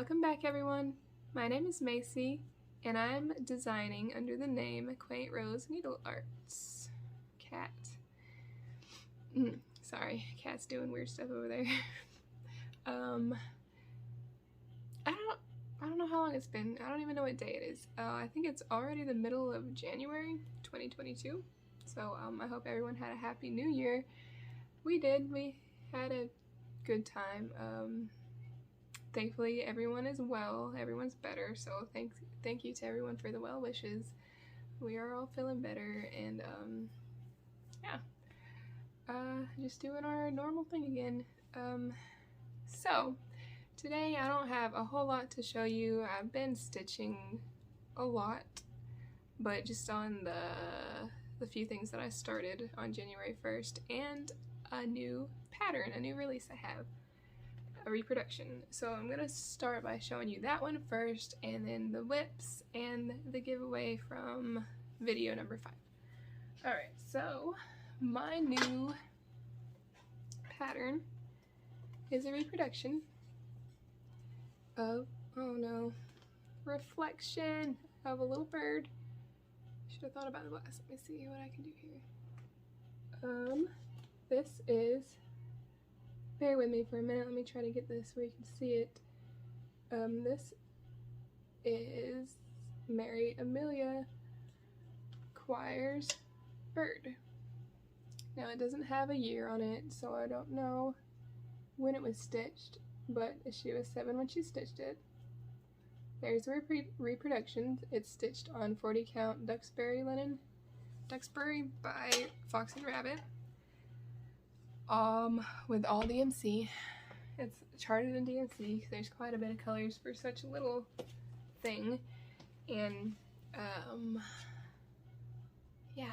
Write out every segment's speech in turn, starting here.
Welcome back everyone. My name is Macy and I'm designing under the name Quaint Rose Needle Arts. Cat. Sorry, cat's doing weird stuff over there. I don't know how long it's been. I don't even know what day it is. I think it's already the middle of January 2022. So I hope everyone had a happy new year. We did. We had a good time. Thankfully everyone is well. Everyone's better. So thank you to everyone for the well wishes. We are all feeling better and yeah. Just doing our normal thing again. So today I don't have a whole lot to show you. I've been stitching a lot, but just on the few things that I started on January 1st and a new pattern, a new release I have, a reproduction. So I'm gonna start by showing you that one first and then the whips and the giveaway from video number 5. Alright, so my new pattern is a reproduction of, oh no, reflection of a little bird. Should have thought about the glass. Let me see what I can do here. This is, bear with me for a minute, let me try to get this where you can see it. This is Mary Amelia Choir's bird. Now it doesn't have a year on it, so I don't know when it was stitched, but she was 7 when she stitched it. There's a reproduction. It's stitched on 40 count Duxbury linen. Duxbury by Fox and Rabbit. With all DMC. It's charted in DMC. There's quite a bit of colors for such a little thing. And yeah.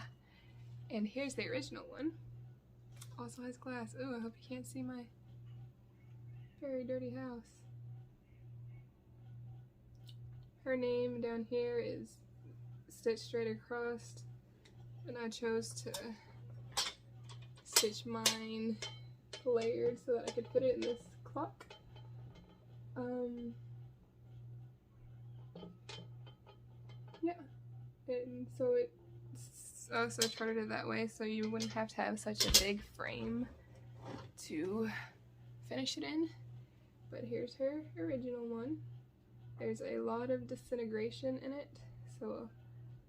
And here's the original one. Also has glass. Ooh, I hope you can't see my very dirty house. Her name down here is stitched straight across, and I chose to stitch mine layered so that I could put it in this clock. Yeah, and so it's also charted it that way so you wouldn't have to have such a big frame to finish it in. But here's her original one. There's a lot of disintegration in it, so,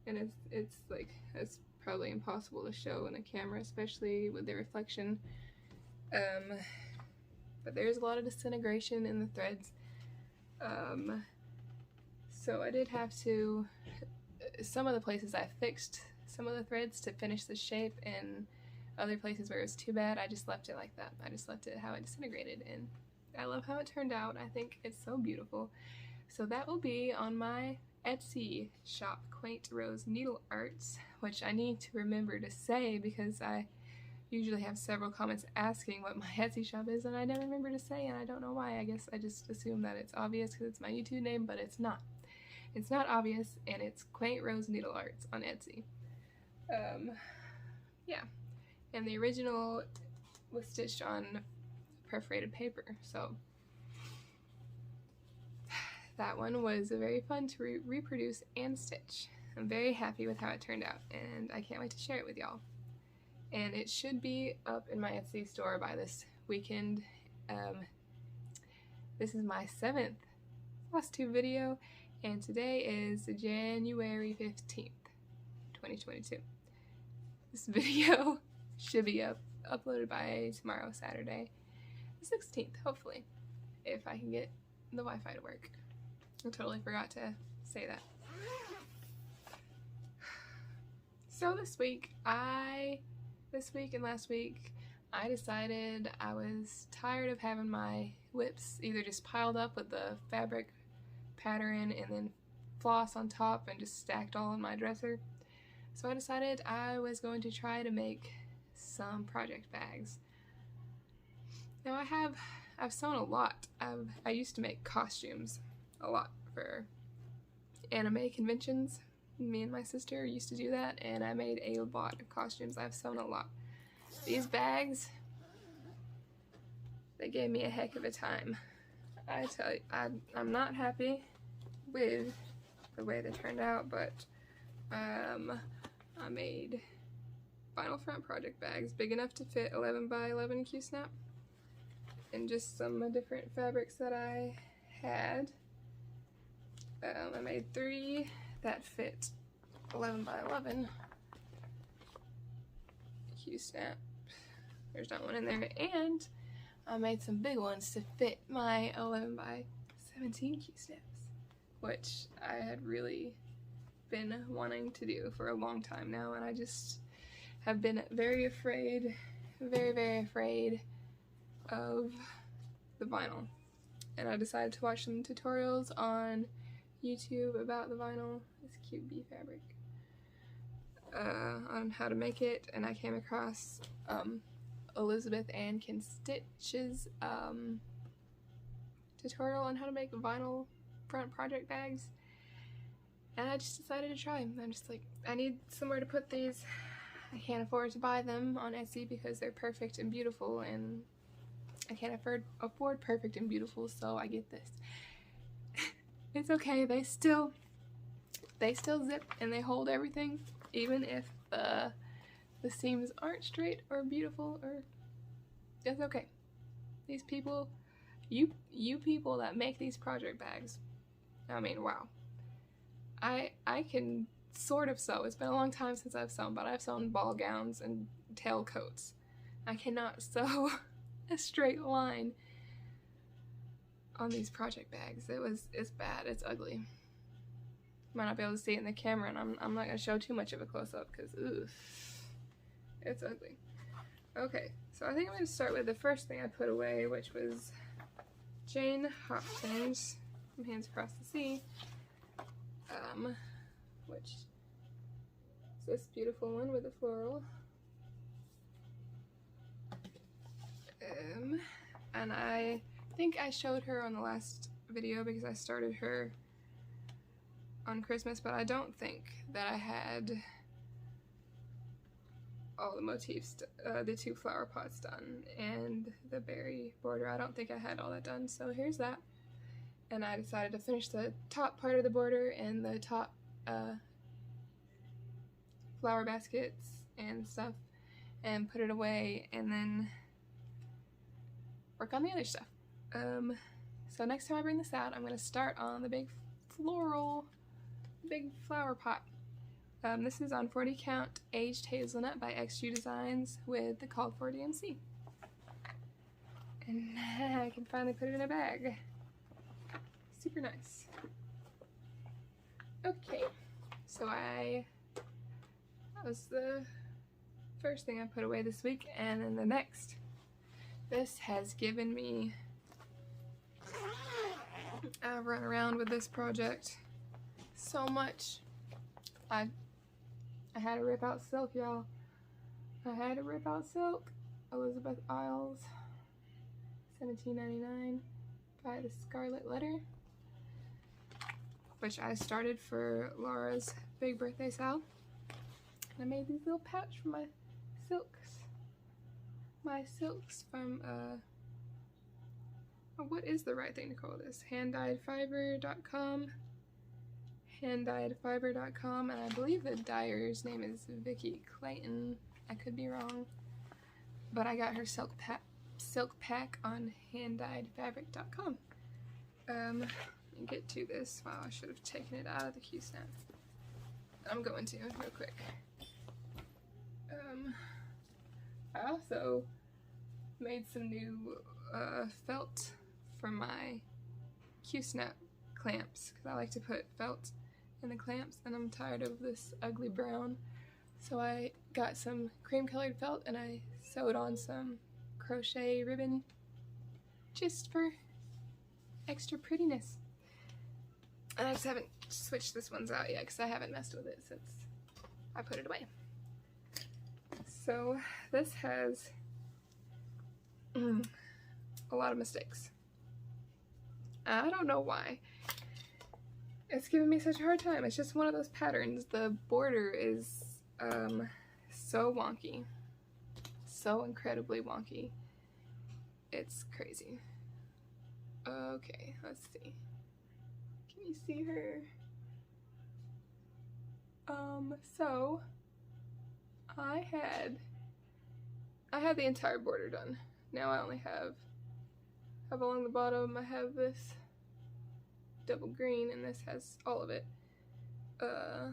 and it's like, it's probably impossible to show in a camera, especially with the reflection. But there's a lot of disintegration in the threads. So I did have to, some of the places I fixed some of the threads to finish the shape, and other places where it was too bad, I just left it like that. I just left it how it disintegrated, and I love how it turned out. I think it's so beautiful. So that will be on my Etsy shop, Quaint Rose Needle Arts, which I need to remember to say because I usually have several comments asking what my Etsy shop is and I never remember to say, and I don't know why. I guess I just assume that it's obvious because it's my YouTube name, but it's not. It's not obvious, and it's Quaint Rose Needle Arts on Etsy. Yeah, and the original was stitched on perforated paper, so that one was very fun to reproduce and stitch. I'm very happy with how it turned out, and I can't wait to share it with y'all. And it should be up in my Etsy store by this weekend. This is my 7th Flosstube video, and today is January 15th, 2022. This video should be uploaded by tomorrow, Saturday, the 16th, hopefully, if I can get the Wi-Fi to work. I totally forgot to say that. So this week and last week, I decided I was tired of having my whips either just piled up with the fabric pattern and then floss on top and just stacked all in my dresser. So I decided I was going to try to make some project bags. Now I've sewn a lot. I used to make costumes a lot for anime conventions. Me and my sister used to do that, and I made a lot of costumes. I've sewn a lot. These bags, they gave me a heck of a time. I tell you, I'm not happy with the way they turned out, but I made vinyl front project bags big enough to fit 11 by 11 Q-snap, and just some different fabrics that I had. I made 3 that fit 11 by 11 Q-snap. There's not one in there, and I made some big ones to fit my 11 by 17 Q-snaps, which I had really been wanting to do for a long time now, and I just have been very afraid, very afraid of the vinyl. And I decided to watch some tutorials on YouTube about the vinyl, this cute bee fabric, on how to make it, and I came across Elizabeth Ann Can Stitch's tutorial on how to make vinyl front project bags, and I just decided to try. I'm just like, I need somewhere to put these. I can't afford to buy them on Etsy because they're perfect and beautiful, and I can't afford perfect and beautiful, so I get this. It's okay, they still zip and they hold everything, even if the seams aren't straight or beautiful, or it's okay. These people, you people that make these project bags, I mean, wow. I can sort of sew. It's been a long time since I've sewn, but I've sewn ball gowns and tailcoats. I cannot sew a straight line on these project bags. It's bad, it's ugly. Might not be able to see it in the camera, and I'm not gonna show too much of a close-up because it's ugly. Okay, so I think I'm gonna start with the first thing I put away, which was Jane Hopkins from Hands Across the Sea, which is this beautiful one with the floral. And I think I showed her on the last video because I started her on Christmas, but I don't think that I had all the motifs, the 2 flower pots done and the berry border. I don't think I had all that done, so here's that. And I decided to finish the top part of the border and the top flower baskets and stuff and put it away, and then work on the other stuff. So next time I bring this out, I'm going to start on the big flower pot. This is on 40 count aged hazelnut by XU Designs with the called for DMC. And I can finally put it in a bag. Super nice. Okay, so that was the first thing I put away this week, and then the next. This has given me, I've run around with this project so much. I had to rip out silk, y'all. I had to rip out silk. Elizabeth Isles, $17.99 by the Scarlet Letter, which I started for Laura's big birthday sale. And I made these little pouch for my silks. My silks from, what is the right thing to call this? Handdyedfiber.com. Handdyedfiber.com, and I believe the dyer's name is Vicky Clayton. I could be wrong, but I got her silk pack on handdyedfabric.com. Let me get to this. Wow, I should have taken it out of the Q-snap. I'm going to real quick. I also made some new felt for my Q-snap clamps, because I like to put felt in the clamps, and I'm tired of this ugly brown. So I got some cream colored felt and I sewed on some crochet ribbon just for extra prettiness. And I just haven't switched this one's out yet because I haven't messed with it since I put it away. So this has a lot of mistakes. I don't know why. It's giving me such a hard time. It's just one of those patterns. The border is so wonky. So incredibly wonky. It's crazy. Okay, let's see. Can you see her? So I had the entire border done. Now I only have along the bottom, I have this double green, and this has all of it. I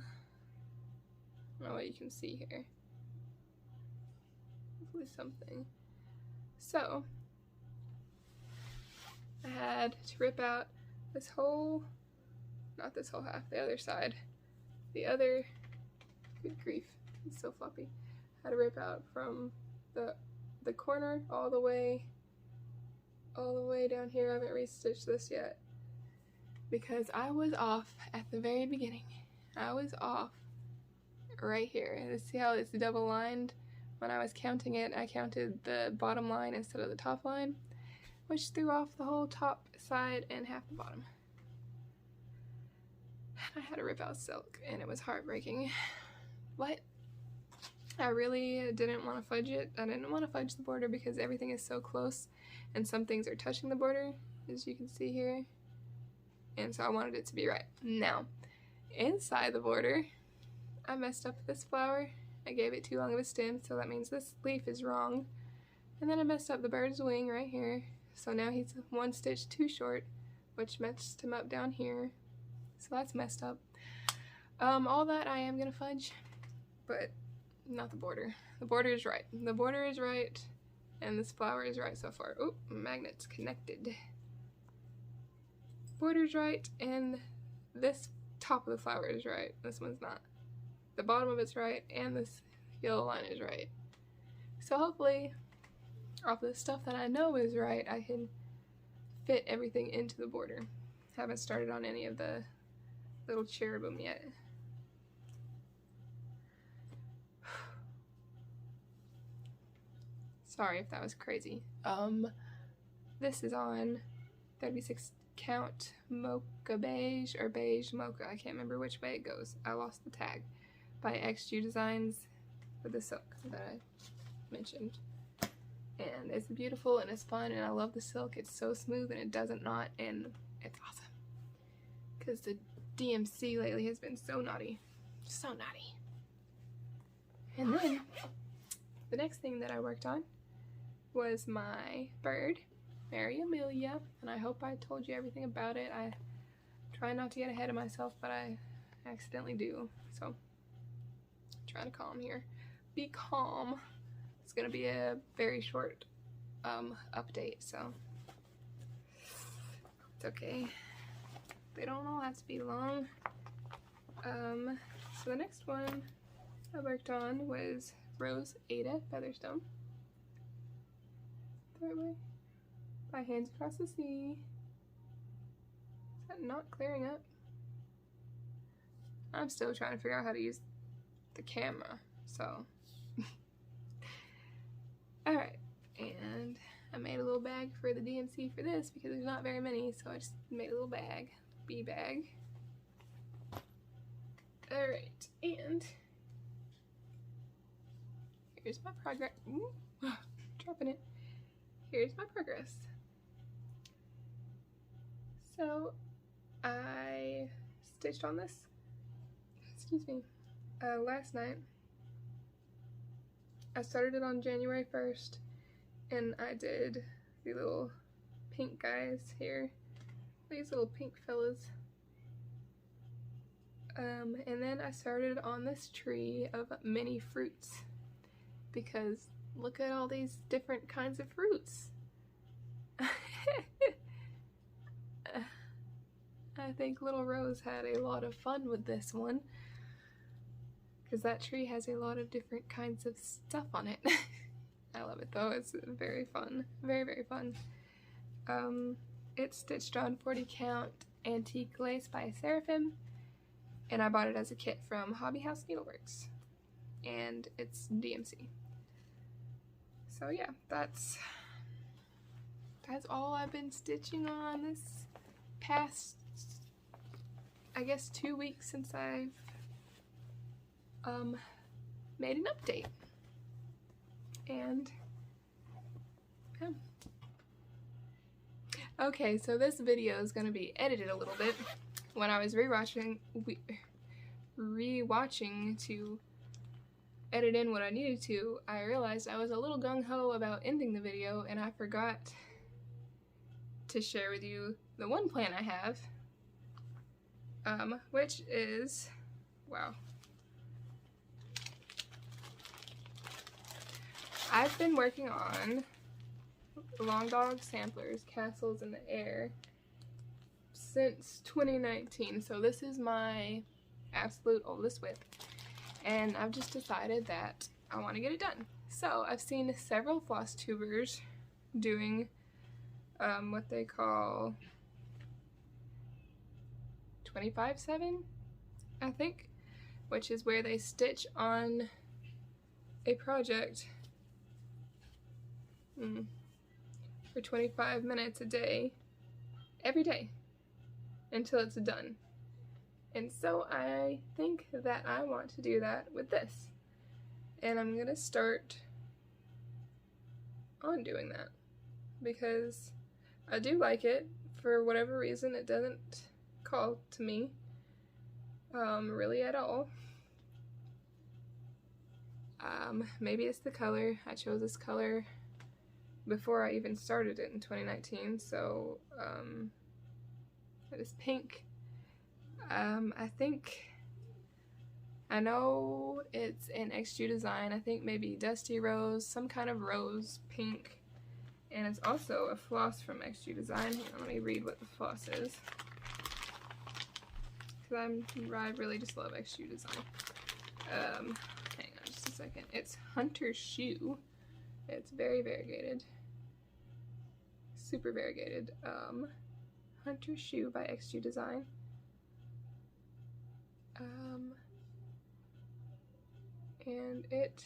don't know what you can see here. Hopefully something. So I had to rip out this whole, not this whole half, the other side. The other, good grief, it's so floppy. I had to rip out from the corner all the way down here. I haven't restitched this yet because I was off at the very beginning. I was off right here. See how it's double lined? When I was counting it, I counted the bottom line instead of the top line, which threw off the whole top side and half the bottom. I had to rip out silk, and it was heartbreaking. But I really didn't want to fudge it. I didn't want to fudge the border because everything is so close, and some things are touching the border, as you can see here. And so I wanted it to be right. Now, inside the border, I messed up this flower. I gave it too long of a stem, so that means this leaf is wrong. And then I messed up the bird's wing right here. So now he's one stitch too short, which messed him up down here. So that's messed up. All that I am gonna fudge, but not the border. The border is right. The border is right, and this flower is right so far. Oh, magnet's connected. Border's right, and this top of the flower is right. This one's not. The bottom of it's right, and this yellow line is right. So hopefully, off the stuff that I know is right, I can fit everything into the border. Haven't started on any of the little cherubim yet. Sorry if that was crazy. This is on 36 count mocha beige or beige mocha. I can't remember which way it goes. I lost the tag. By XG Designs for the silk that I mentioned. And it's beautiful and it's fun, and I love the silk. It's so smooth and it doesn't knot, and it's awesome. Because the DMC lately has been so naughty. So naughty. And then the next thing that I worked on was my bird, Mary Amelia, and I hope I told you everything about it. I try not to get ahead of myself, but I accidentally do. So trying to calm here. Be calm. It's gonna be a very short update, so it's okay. They don't all have to be long. So the next one I worked on was Rose Ada Featherstone. The right way. By Hands Across the Sea. Is that not clearing up? I'm still trying to figure out how to use the camera, so alright, and I made a little bag for the DMC for this because there's not very many, so I just made a little bag, bee bag. Alright, and here's my progress. Ooh, dropping it. Here's my progress. So I stitched on this, excuse me, last night. I started it on January 1st, and I did the little pink guys here, these little pink fellas. And then I started on this tree of mini fruits, because look at all these different kinds of fruits. I think little Rose had a lot of fun with this one, because that tree has a lot of different kinds of stuff on it. I love it though, it's very fun, very, very fun. It's stitched on 40 count antique lace by Seraphim, and I bought it as a kit from Hobby House Needleworks, and it's DMC. So yeah, that's all I've been stitching on this past, I guess, 2 weeks since I've made an update. And Okay, so this video is going to be edited a little bit. When I was rewatching to edit in what I needed to, I realized I was a little gung-ho about ending the video, and I forgot to share with you the one plan I have, which is, wow. I've been working on Long Dog samplers, Castles in the Air, since 2019, so this is my absolute oldest whip, and I've just decided that I want to get it done. So I've seen several floss tubers doing what they call 25/7, I think, which is where they stitch on a project for 25 minutes a day, every day, until it's done. And so I think that I want to do that with this. And I'm gonna start on doing that because I do like it. For whatever reason, it doesn't call to me really at all. Maybe it's the color. I chose this color before I even started it in 2019, so it is pink. I know it's an XG design. I think maybe Dusty Rose, some kind of rose pink, and it's also a floss from XG design. Hang on, let me read what the floss is, because I really just love XG design. Hang on just a second. It's Hunter Shoe. It's very variegated, super variegated. Hunter Shoe by XG Design. And it's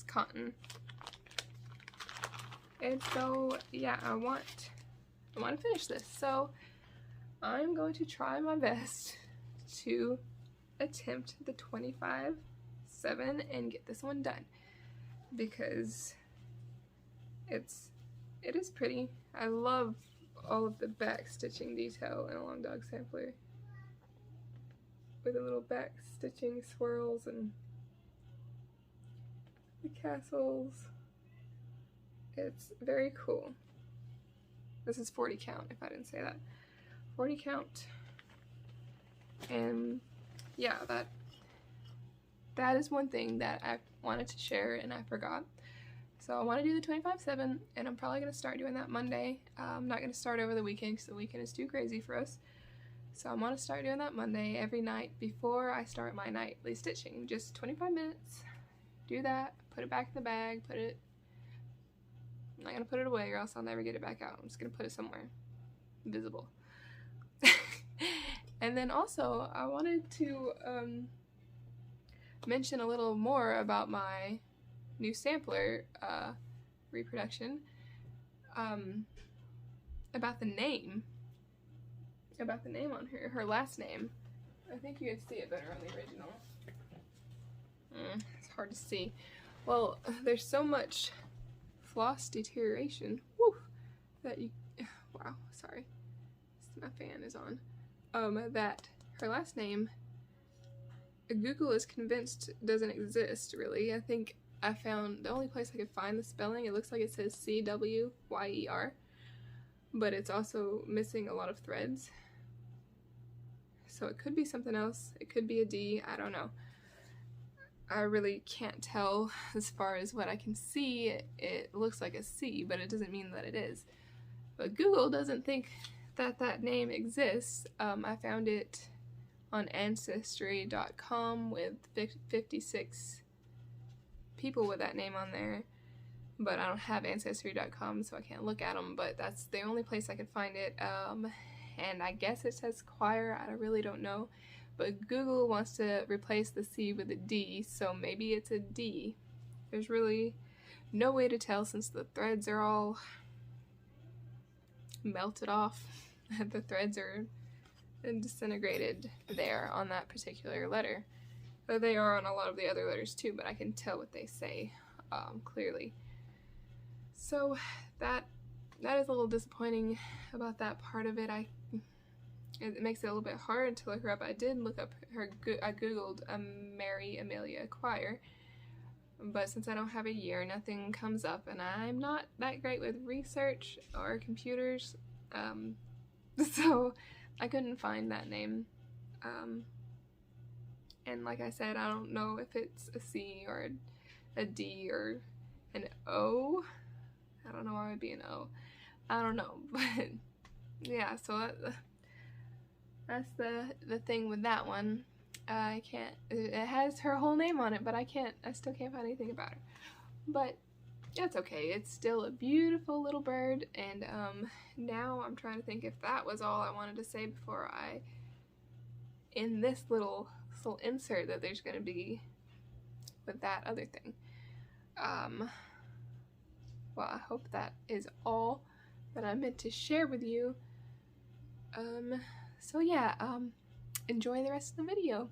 cotton. And so yeah, I want to finish this. So I'm going to try my best to attempt the 25/7 and get this one done, because it is pretty. I love all of the back stitching detail in a Long Dog sampler, with the little back stitching swirls and the castles. It's very cool. This is 40 count, if I didn't say that. 40 count. And yeah, that is one thing that I wanted to share and I forgot. So I want to do the 25/7, and I'm probably going to start doing that Monday. I'm not going to start over the weekend because the weekend is too crazy for us. So I want to start doing that Monday every night before I start my nightly stitching. Just 25 minutes. Do that. Put it back in the bag. I'm not going to put it away or else I'll never get it back out. I'm just going to put it somewhere visible. And then also I wanted to mention a little more about my new sampler reproduction, about the name on her last name. I think you can see it better on the original. It's hard to see. Well, there's so much floss deterioration, that you, wow, sorry, my fan is on, that her last name, Google is convinced doesn't exist, really. I think I found the only place I could find the spelling, it looks like it says C-W-Y-E-R, but it's also missing a lot of threads. So it could be something else. It could be a D. I don't know. I really can't tell. As far as what I can see, it looks like a C, but it doesn't mean that it is. But Google doesn't think that that name exists. I found it on Ancestry.com with 56 people with that name on there, but I don't have Ancestry.com, so I can't look at them, but that's the only place I could find it. And I guess it says choir, I really don't know, but Google wants to replace the C with a D, so maybe it's a D. There's really no way to tell since the threads are all melted off. The threads are disintegrated there on that particular letter. But they are on a lot of the other letters too, but I can tell what they say clearly. So that that is a little disappointing about that part of it. It makes it a little bit hard to look her up. I did look up her, I googled Mary Amelia Choir, but since I don't have a year, nothing comes up, and I'm not that great with research or computers, so I couldn't find that name. And like I said, I don't know if it's a C or a D or an O. I don't know why it would be an O. I don't know, but yeah, so that's the thing with that one. I can't, it has her whole name on it, but I still can't find anything about her. But that's okay, it's still a beautiful little bird, and now I'm trying to think if that was all I wanted to say before I end this little insert that there's going to be with that other thing. Well, I hope that is all that I meant to share with you. So yeah, enjoy the rest of the video.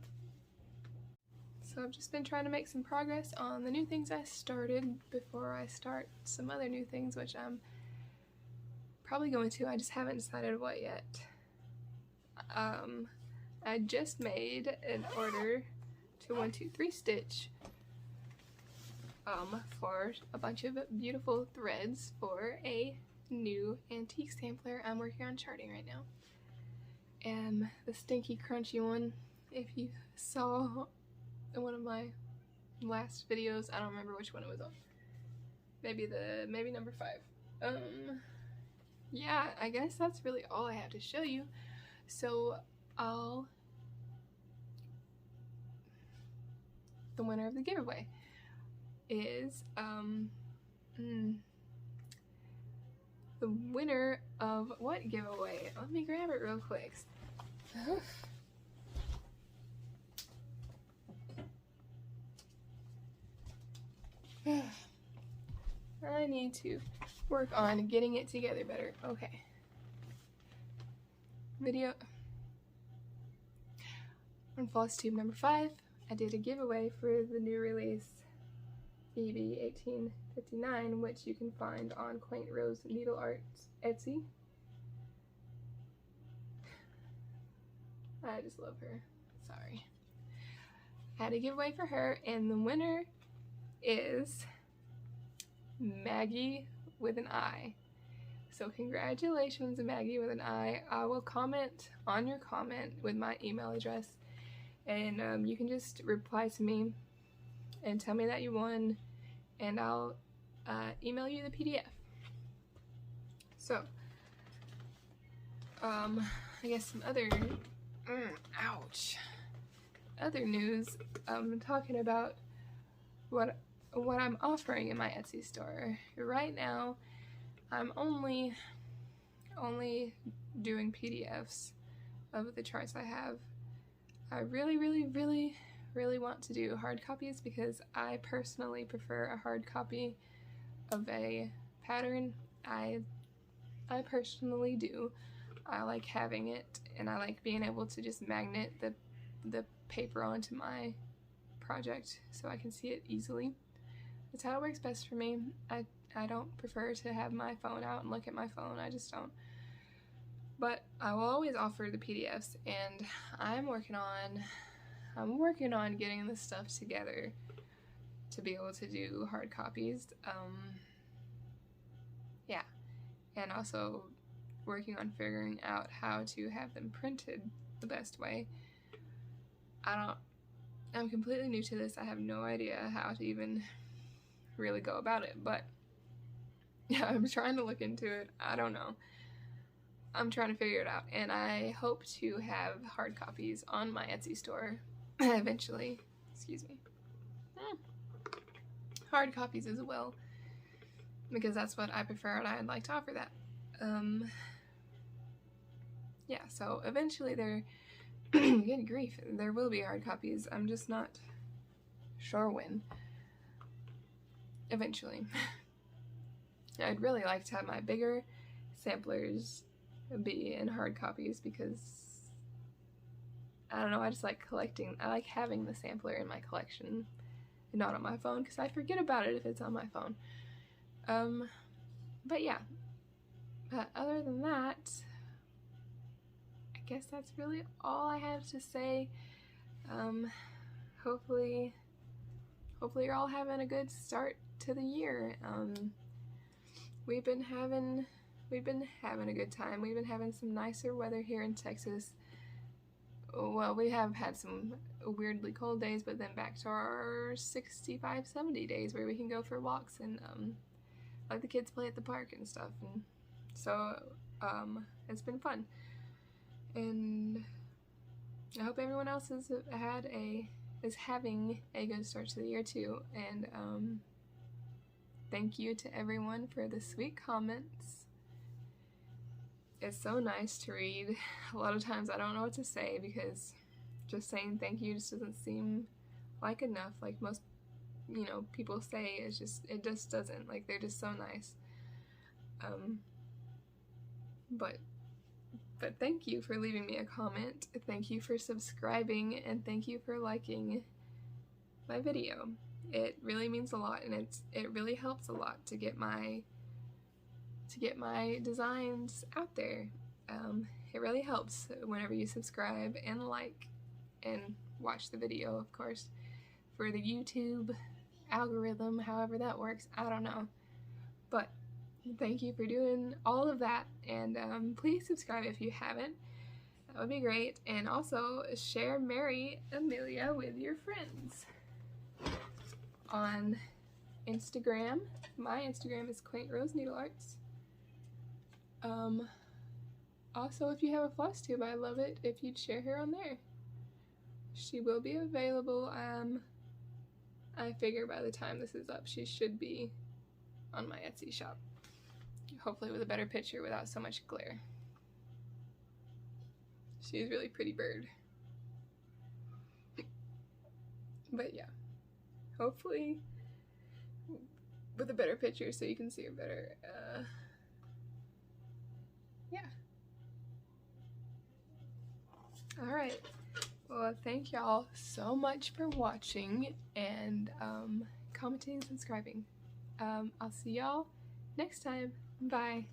So I've just been trying to make some progress on the new things I started before I start some other new things, which I'm probably going to. I just haven't decided what yet. I just made an order to 123 Stitch for a bunch of beautiful threads for a new antique sampler I'm working on charting right now. And the stinky crunchy one, if you saw one of my last videos, I don't remember which one it was on. Maybe number 5. Yeah, I guess that's really all I have to show you. So the winner of the giveaway is the winner of what giveaway? Let me grab it real quick. I need to work on getting it together better. Okay. Video on Flosstube number 5. I did a giveaway for the new release EB 1859, which you can find on Quaint Rose Needle Arts Etsy. I just love her. Sorry. I had a giveaway for her, and the winner is Maggie with an I. So congratulations, Maggie with an I. I will comment on your comment with my email address, and you can just reply to me and tell me that you won, and I'll email you the PDF. So, I guess some other, other news. Talking about what I'm offering in my Etsy store. Right now, I'm only doing PDFs of the charts I have. I really want to do hard copies because I personally prefer a hard copy of a pattern. I personally do. I like having it, and I like being able to just magnet the paper onto my project so I can see it easily. That's how it works best for me. I don't prefer to have my phone out and look at my phone. I just don't. But I will always offer the PDFs, and I'm working on getting this stuff together to be able to do hard copies. Yeah, and also working on figuring out how to have them printed the best way. I'm completely new to this. I have no idea how to even really go about it, but yeah, I'm trying to look into it. I don't know. I'm trying to figure it out, and I hope to have hard copies on my Etsy store eventually. Excuse me. Hard copies as well, because that's what I prefer, and I'd like to offer that. Yeah, so eventually good grief, there will be hard copies. I'm just not sure when. Eventually. I'd really like to have my bigger samplers be in hard copies because, I don't know, I just like collecting. I like having the sampler in my collection and not on my phone because I forget about it if it's on my phone. But yeah, But other than that, I guess that's really all I have to say. Hopefully you're all having a good start to the year. We've been having a good time. We've been having some nicer weather here in Texas. Well, we have had some weirdly cold days, but then back to our 65, 70 days where we can go for walks and let the kids play at the park and stuff. And so it's been fun. And I hope everyone else is having a good start to the year too. And thank you to everyone for the sweet comments. It's so nice to read. A lot of times I don't know what to say because just saying thank you just doesn't seem like enough. Like most, people say, it just doesn't. Like, they're just so nice. But thank you for leaving me a comment. Thank you for subscribing, and thank you for liking my video. It really means a lot, and it really helps a lot to get my designs out there. It really helps whenever you subscribe and like and watch the video, of course, for the YouTube algorithm, however that works, I don't know. But thank you for doing all of that, and please subscribe if you haven't. That would be great. And also share Mary Amelia with your friends on Instagram. My Instagram is Quaint Rose Needle Arts. Also, if you have a Flosstube, I love it if you'd share her on there. She will be available. I figure by the time this is up, she should be on my Etsy shop. Hopefully with a better picture without so much glare. She's a really pretty bird. But yeah, hopefully with a better picture so you can see her better. Yeah. Alright, well, thank y'all so much for watching and commenting and subscribing. I'll see y'all next time. Bye.